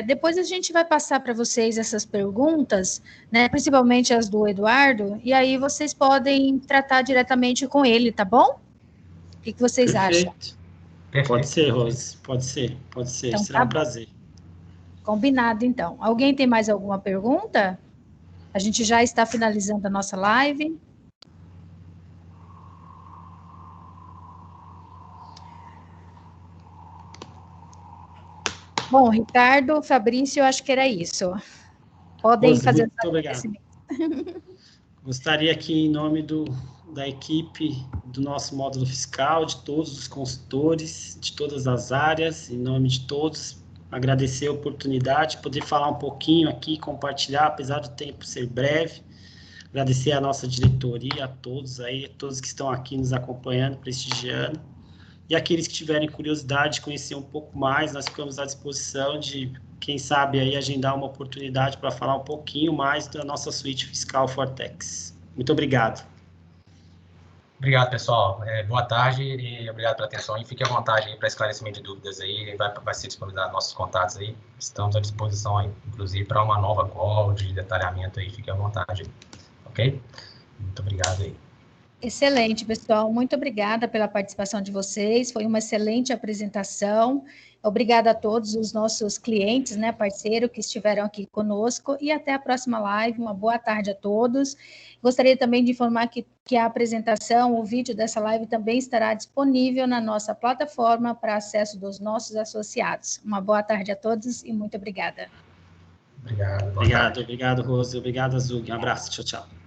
Depois a gente vai passar para vocês essas perguntas, né, principalmente as do Eduardo, e aí vocês podem tratar diretamente com ele, tá bom? O que vocês acham? Perfeito. Pode ser, Rose, pode ser. Então, será um prazer. Combinado, então. Alguém tem mais alguma pergunta? A gente já está finalizando a nossa live. Bom, Ricardo, Fabrício, eu acho que era isso. Podem Rose, fazer muito obrigado. Gostaria aqui, em nome da equipe do nosso módulo fiscal, de todos os consultores, de todas as áreas, em nome de todos, agradecer a oportunidade, poder falar um pouquinho aqui, compartilhar, apesar do tempo ser breve, agradecer a nossa diretoria, a todos aí, todos que estão aqui nos acompanhando, prestigiando, e aqueles que tiverem curiosidade de conhecer um pouco mais, nós ficamos à disposição de, quem sabe, aí agendar uma oportunidade para falar um pouquinho mais da nossa suíte fiscal Fortex. Muito obrigado. Obrigado, pessoal. Boa tarde e obrigado pela atenção. E fique à vontade para esclarecimento de dúvidas aí. Vai ser disponibilizado nossos contatos aí. Estamos à disposição aí, inclusive para uma nova call de detalhamento aí. Fique à vontade. Ok? Muito obrigado aí. Excelente, pessoal. Muito obrigada pela participação de vocês. Foi uma excelente apresentação. Obrigada a todos os nossos clientes, né, parceiros que estiveram aqui conosco e até a próxima live. Uma boa tarde a todos. Gostaria também de informar que a apresentação, o vídeo dessa live também estará disponível na nossa plataforma para acesso dos nossos associados. Uma boa tarde a todos e muito obrigada. Obrigado. Obrigado, Rose. Obrigado, Azul. Um abraço. Tchau, tchau.